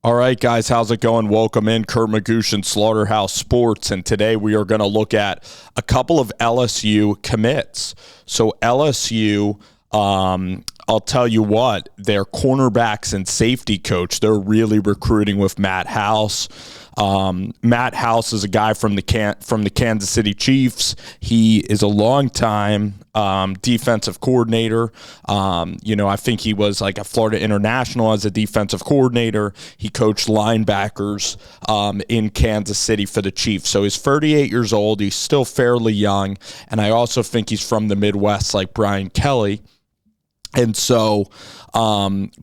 All right, guys, how's it going? Welcome in, Kurt Magoosh and Slaughterhouse Sports, and today we are going to look at a couple of LSU commits. So LSU, I'll tell you what, their cornerbacks and safety coach, they're really recruiting with Matt House. Matt House is a guy from the Kansas City Chiefs. He is a longtime defensive coordinator. I think he was like a Florida International as a defensive coordinator. He coached linebackers in Kansas City for the Chiefs. So he's 38 years old. He's still fairly young. And I also think he's from the Midwest like Brian Kelly. And so,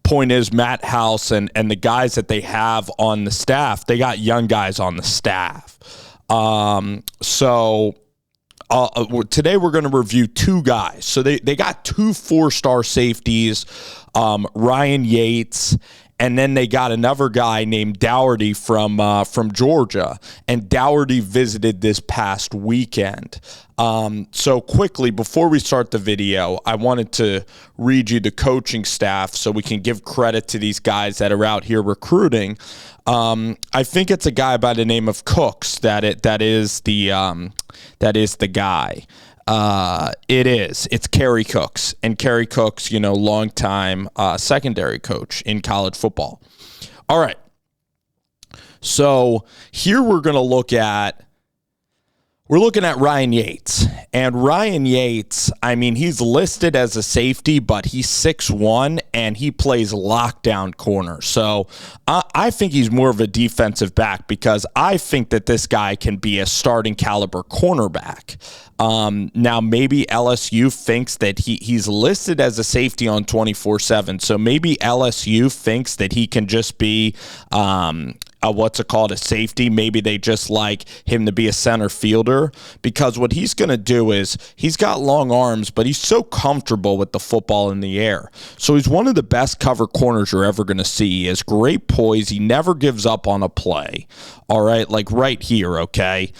point is, Matt House and the guys that they have on the staff, they got young guys on the staff. Today we're going to review two guys. So they got two four-star safeties, Ryan Yaites, and then they got another guy named Dougherty from Georgia. And Dougherty visited this past weekend. So quickly, before we start the video, I wanted to read you the coaching staff so we can give credit to these guys that are out here recruiting. I think it's a guy by the name of Cooks that is the guy. It's Kerry Cooks, and Kerry Cooks, longtime secondary coach in college football. All right. So here we're looking at Ryan Yaites. And Ryan Yaites, he's listed as a safety, but he's 6'1", and he plays lockdown corner. So I think he's more of a defensive back because I think that this guy can be a starting caliber cornerback. Now, maybe LSU thinks that he's listed as a safety on 24/7. So maybe LSU thinks that he can just be a safety. Maybe they just like him to be a center fielder, because what he's going to do is he's got long arms, but he's so comfortable with the football in the air. So he's one of the best cover corners you're ever going to see. He has great poise. He never gives up on a play. All right, like right here, okay?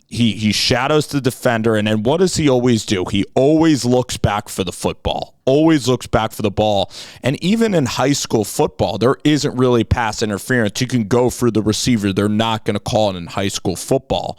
He shadows the defender, and then what does he always do? He always looks back for the football. Always looks back for the ball. And even in high school football, there isn't really pass interference. You can go through the receiver. They're not going to call it in high school football.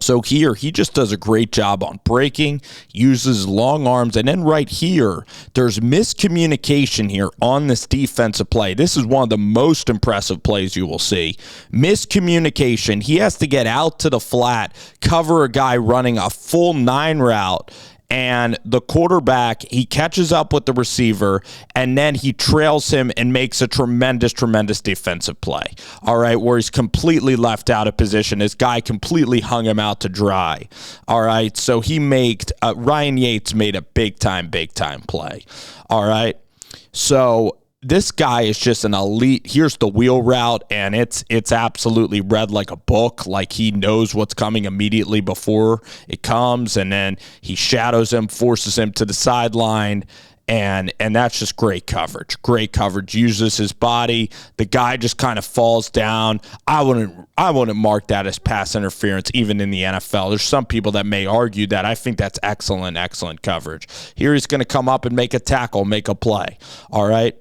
So here, he just does a great job on breaking, uses long arms, and then right here, there's miscommunication here on this defensive play. This is one of the most impressive plays you will see. Miscommunication. He has to get out to the flat, cover a guy running a full 9 route, and the quarterback, he catches up with the receiver, and then he trails him and makes a tremendous, tremendous defensive play. All right, where he's completely left out of position. This guy completely hung him out to dry. All right, so Ryan Yaites made a big-time play. All right, so this guy is just an elite. Here's the wheel route, and it's absolutely read like a book. Like he knows what's coming immediately before it comes, and then he shadows him, forces him to the sideline, and that's just great coverage. Great coverage. Uses his body. The guy just kind of falls down. I wouldn't mark that as pass interference even in the NFL. There's some people that may argue that. I think that's excellent coverage. Here he's going to come up and make a tackle, make a play. All right.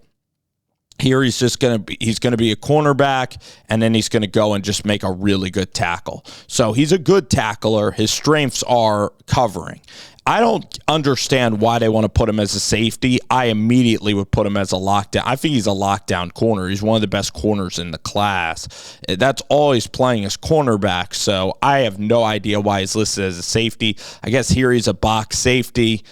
Here he's going to be a cornerback, and then he's going to go and just make a really good tackle. So he's a good tackler. His strengths are covering. I don't understand why they want to put him as a safety. I immediately would put him as a lockdown. I think he's a lockdown corner. He's one of the best corners in the class. That's all he's playing is cornerback. So I have no idea why he's listed as a safety. I guess here he's a box safety.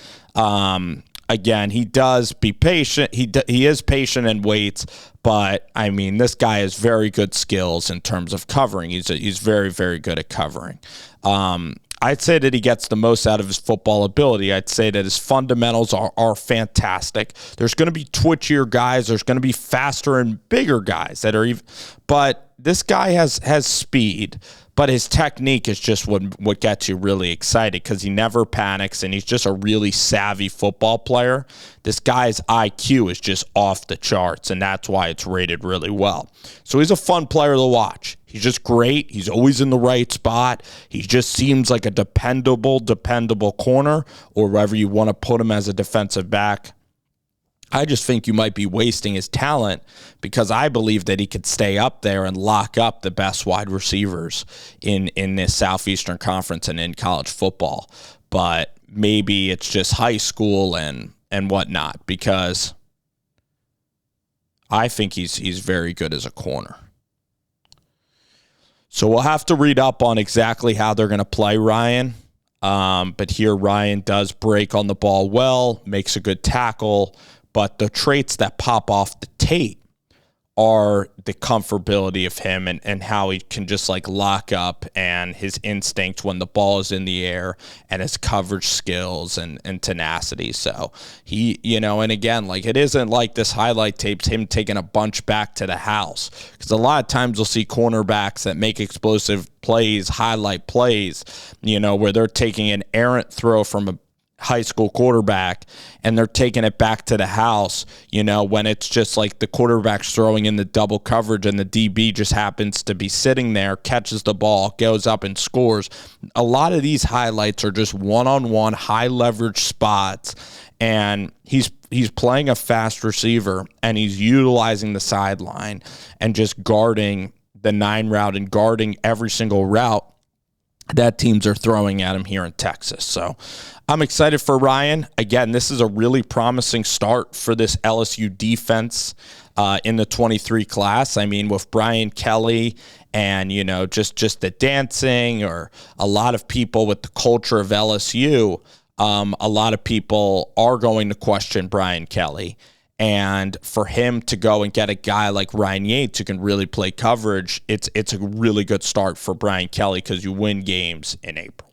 Again, he does be patient. He is patient and waits, but this guy has very good skills in terms of covering. He's very, very good at covering. I'd say that he gets the most out of his football ability. I'd say that his fundamentals are fantastic. There's going to be twitchier guys. There's going to be faster and bigger guys that are even. But this guy has speed. But his technique is just what gets you really excited because he never panics, and he's just a really savvy football player. This guy's IQ is just off the charts, and that's why it's rated really well. So he's a fun player to watch. He's just great. He's always in the right spot. He just seems like a dependable corner, or wherever you want to put him as a defensive back. I just think you might be wasting his talent because I believe that he could stay up there and lock up the best wide receivers in this Southeastern Conference and in college football. But maybe it's just high school and whatnot, because I think he's very good as a corner. So we'll have to read up on exactly how they're going to play Ryan. But here Ryan does break on the ball well, makes a good tackle. But the traits that pop off the tape are the comfortability of him and how he can just like lock up, and his instinct when the ball is in the air, and his coverage skills and tenacity. So he, and again, like, it isn't like this highlight tape's him taking a bunch back to the house, because a lot of times you'll see cornerbacks that make explosive plays, highlight plays, where they're taking an errant throw from a high school quarterback and they're taking it back to the house, when it's just like the quarterback's throwing in the double coverage and the DB just happens to be sitting there, catches the ball, goes up and scores. A lot of these highlights are just one-on-one high leverage spots, and he's playing a fast receiver and he's utilizing the sideline and just guarding the 9 route and guarding every single route that teams are throwing at him here in Texas. So I'm excited for Ryan. Again, this is a really promising start for this LSU defense in the 23 class. I mean, with Brian Kelly and, just the dancing, or a lot of people with the culture of LSU, a lot of people are going to question Brian Kelly. And for him to go and get a guy like Ryan Yaites who can really play coverage, it's a really good start for Brian Kelly, because you win games in April.